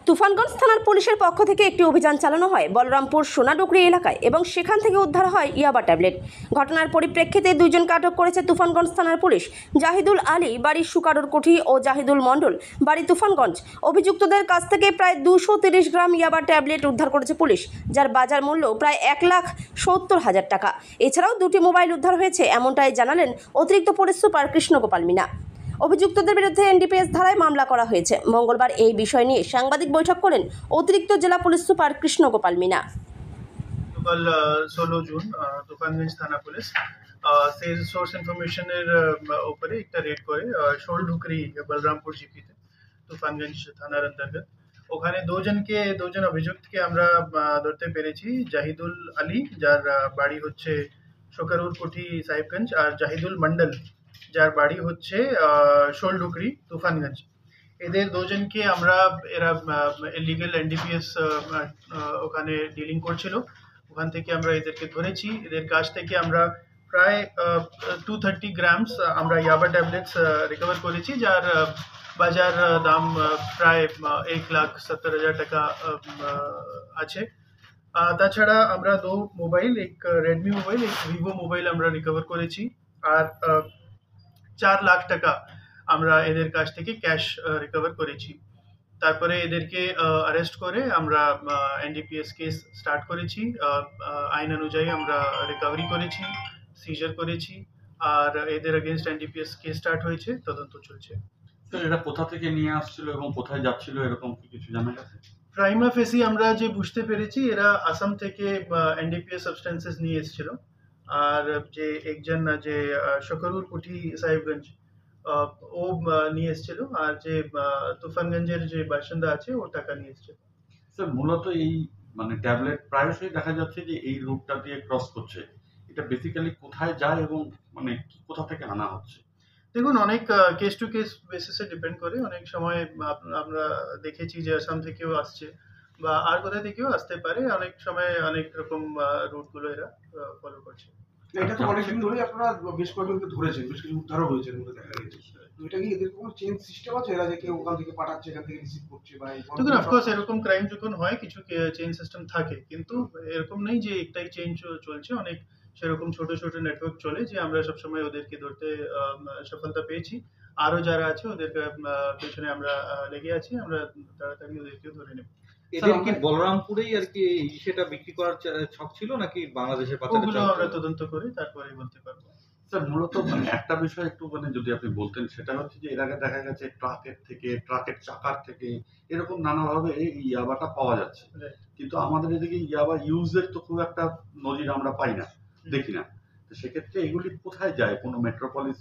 তুফানগঞ্জ থানার পুলিশের পক্ষ থেকে একটি অভিযান চালানো হয় বলরামপুর সোনাডুকরি এলাকায় এবং সেখান থেকে উদ্ধার হয় ইয়াবা ট্যাবলেট। ঘটনার পরিপ্রেক্ষিতে দুইজনকে আটক করেছে তুফানগঞ্জ থানার পুলিশ। জাহিদুল আলী বাড়ি সুকারুরকুঠি ও জাহিদুল মণ্ডল বাড়ি তুফানগঞ্জ। অভিযুক্তদের কাছ থেকে প্রায় 230 গ্রাম ইয়াবা ট্যাবলেট উদ্ধার করেছে পুলিশ, যার বাজার মূল্য প্রায় 1,70,000 টাকা। এছাড়াও দুটি মোবাইল উদ্ধার হয়েছে, এমনটাই জানালেন অতিরিক্ত পুলিশ সুপার কৃষ্ণগোপাল মিনা। অভিযুক্তদের বিরুদ্ধে এনডিপিএস ধারায় মামলা করা হয়েছে। মঙ্গলবার এই বিষয় নিয়ে সাংবাদিক বৈঠক করেন অতিরিক্ত জেলা পুলিশ সুপার কৃষ্ণগোপাল মিনা। कल 16 जून তুফানগঞ্জ থানা পুলিশ সেলস সোর্স ইনফরমেশনের উপরে একটা রেড করে শোলডুকরি বলরামপুর জিপিতে তুফানগঞ্জ থানার অন্তর্গত ওখানে দুজন অভিযুক্তকে আমরা ধরতে পেরেছি। জাহিদুল আলী, যার বাড়ি হচ্ছে শোকারুরকুঠি সাহেবগঞ্জ, আর জাহিদুল মন্ডল, যার বাড়ি হচ্ছে শোলডুকরি তুফানগঞ্জ। এদের দুজনকে এরা ইলিগাল এনডিপিএস ওখানে ডিলিং করছিল, ওখান থেকে আমরা এদেরকে ধরেছি। এদের কাছ থেকে আমরা প্রায় 230 গ্রামস আমরা ইয়াবা ট্যাবলেটস রিকভার করেছি, যার বাজার দাম প্রায় 1,70,000 টাকা আছে। তাছাড়া আমরা দো মোবাইল, এক রেডমি মোবাইল, এক ভিভো মোবাইল আমরা রিকভার করেছি, আর 4 লাখ টাকা আমরা এদের কাছ থেকে ক্যাশ রিকভার করেছি। তারপরে এদেরকে অ্যারেস্ট করে আমরা এনডিপিএস কেস স্টার্ট করেছি। আইন অনুযায়ী আমরা রিকভারি করেছি, সিজার করেছি, আর এদের এগেনস্ট এনডিপিএস কেস স্টার্ট হয়েছে, তদন্ত চলছে। স্যার, এটা কোথা থেকে নিয়ে আসছিল এবং কোথায় যাচ্ছিল এরকম কি কিছু জানা গেছে? প্রাইমা ফেসি আমরা যে বুঝতে পেরেছি এরা আসাম থেকে এনডিপিএস সাবস্টেন্সেস নিয়ে এসেছিল, আর যে একজন যে শকরুরকুঠি সাহেবগঞ্জ ও নিয়ে এসেছিল, আর যে তুফানগঞ্জের যে বাসিন্দা আছে ও টাকা নিয়ে এসেছিল। স্যার, মূলত এই ট্যাবলেট প্রায়শই দেখা যাচ্ছে যে এই রুটটা দিয়ে ক্রস করছে। এটা বেসিক্যালি কোথায় যায় এবং কোথা থেকে আনা হচ্ছে? দেখুন, অনেক কেস টু কেস বেসিসে ডিপেন্ড করে। অনেক সময় আমরা দেখেছি যে আসাম থেকেও আসছে বা আর কোথা থেকেও আসতে পারে। অনেক সময় অনেক রকম রুটগুলো এরা ফলো করছে। এটা তো অনেকদিন ধরেই আপনারা বেশ কয়েকজনকে ধরেছেন, বেশ কিছু উদ্ধারও হয়েছে বলে দেখা গেছে। তো এটা কি এদের কোনো চেইন সিস্টেম আছে, এরা যে কেউ ওখান থেকে পাঠাচ্ছে, এখান থেকে রিসিভ করছে বা দেখুন, অফকোর্স এরকম ক্রাইম যখন হয় কিছু চেইন সিস্টেম থাকে, কিন্তু এরকম নেই যে একটাই চেইন চলছে। অনেক সেরকম ছোট ছোট নেটওয়ার্ক চলে, যে আমরা সবসময় ওদেরকে ধরতে সফলতা পেয়েছি। আরো যারা আছে ওদেরকে পেছনে আমরা লেগে আছি, আমরা তাড়াতাড়ি ওদেরকেও ধরে নেব। এদের কি বলরামপুরেই আর কি সেটা বিক্রি করার ছক ছিল নাকি বাংলাদেশের ওগুলো আমরা তদন্ত করে তারপরে বলতে পারবো। স্যার, মূলত একটা বিষয় একটু যদি আপনি বলতেন, সেটা হচ্ছে যে এর আগে দেখা গেছে ট্রাকের চাকার থেকে এরকম নানাভাবে এই ইয়াবাটা পাওয়া যাচ্ছে, কিন্তু আমাদের এদিকে ইয়াবা ইউজের তো খুব একটা নজির আমরা পাই না, দেখি না। তো সেক্ষেত্রে এগুলি কোথায় যায়? কোনো মেট্রোপলিস